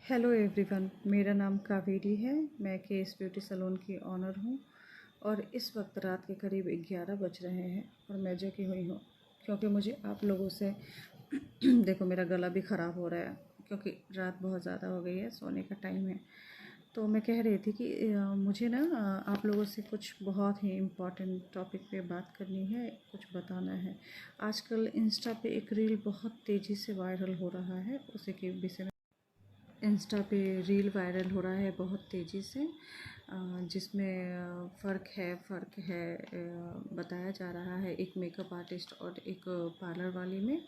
Hello everyone, मेरा नाम कावेरी है। मैं केस ब्यूटी सैलून की ऑनर हूँ और इस वक्त रात के करीब 11 बज रहे हैं और मैं जगी हुई हूँ क्योंकि मुझे आप लोगों से देखो, मेरा गला भी ख़राब हो रहा है क्योंकि रात बहुत ज़्यादा हो गई है, सोने का टाइम है। तो मैं कह रही थी कि मुझे ना आप लोगों से कुछ बहुत ही इम्पोर्टेंट टॉपिक पे बात करनी है, कुछ बताना है। आजकल इंस्टा पे एक रील बहुत तेज़ी से वायरल हो रहा है, उसी के विषय में इंस्टा पे रील वायरल हो रहा है बहुत तेज़ी से, जिसमें फ़र्क है बताया जा रहा है एक मेकअप आर्टिस्ट और एक पार्लर वाली में।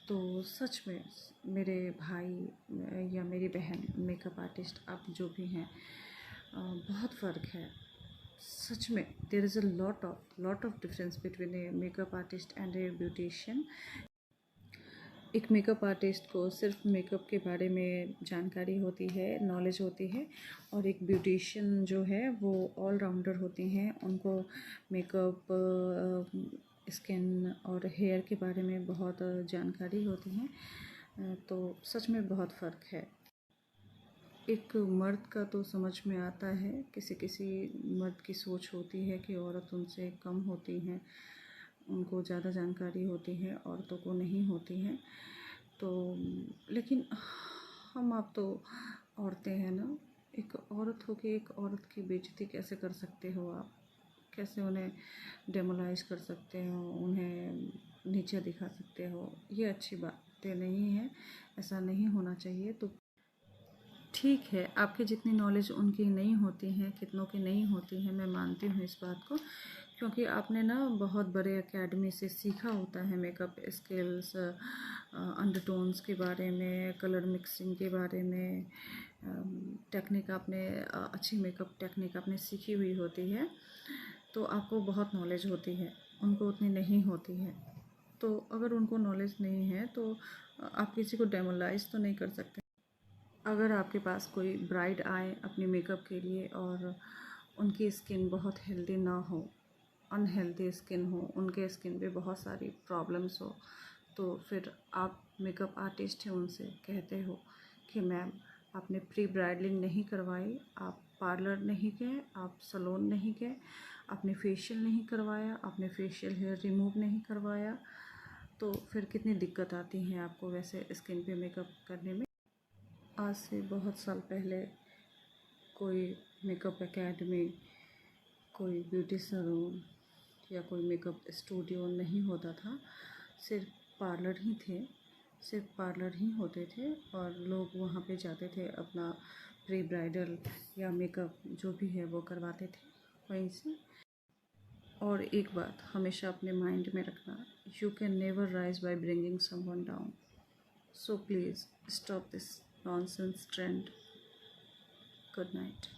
तो सच में मेरे भाई या मेरी बहन मेकअप आर्टिस्ट, आप जो भी हैं, बहुत फ़र्क है सच में। There is a lot of difference between a makeup artist and a beautician. एक मेकअप आर्टिस्ट को सिर्फ मेकअप के बारे में जानकारी होती है, नॉलेज होती है, और एक ब्यूटिशियन जो है वो ऑल राउंडर होती हैं। उनको मेकअप, स्किन और हेयर के बारे में बहुत जानकारी होती है। तो सच में बहुत फ़र्क है। एक मर्द का तो समझ में आता है, किसी किसी मर्द की सोच होती है कि औरत उनसे कम होती हैं, उनको ज़्यादा जानकारी होती है, औरतों को नहीं होती है। तो लेकिन हम आप तो औरतें हैं ना। एक औरत हो के एक औरत की बेइज्जती कैसे कर सकते हो आप? कैसे उन्हें डेमोलाइज कर सकते हो, उन्हें नीचे दिखा सकते हो? ये अच्छी बातें नहीं है, ऐसा नहीं होना चाहिए। तो ठीक है, आपकी जितनी नॉलेज उनकी नहीं होती है, कितनों की नहीं होती है, मैं मानती हूँ इस बात को, क्योंकि आपने ना बहुत बड़े एकेडमी से सीखा होता है मेकअप स्किल्स, अंडरटोन्स के बारे में, कलर मिक्सिंग के बारे में, टेक्निक आपने अच्छी मेकअप टेक्निक आपने सीखी हुई होती है। तो आपको बहुत नॉलेज होती है, उनको उतनी नहीं होती है। तो अगर उनको नॉलेज नहीं है तो आप किसी को डेमोलाइज तो नहीं कर सकते। अगर आपके पास कोई ब्राइड आए अपने मेकअप के लिए और उनकी स्किन बहुत हेल्दी ना हो, अनहेल्दी स्किन हो, उनके स्किन पे बहुत सारी प्रॉब्लम्स हो, तो फिर आप मेकअप आर्टिस्ट हैं, उनसे कहते हो कि मैम, आपने प्री ब्राइडलिंग नहीं करवाई, आप पार्लर नहीं गए, आप सैलून नहीं गए, आपने फेशियल नहीं करवाया, आपने फेशियल हेयर रिमूव नहीं करवाया, तो फिर कितनी दिक्कत आती है आपको वैसे स्किन पे मेकअप करने में। आज से बहुत साल पहले कोई मेकअप एकेडमी, कोई ब्यूटी सैलून या कोई मेकअप स्टूडियो नहीं होता था। सिर्फ पार्लर ही थे, सिर्फ पार्लर ही होते थे और लोग वहाँ पे जाते थे, अपना प्री ब्राइडल या मेकअप जो भी है वो करवाते थे वहीं से। और एक बात हमेशा अपने माइंड में रखना, you can never rise by bringing someone down. So please stop this nonsense trend. Good night.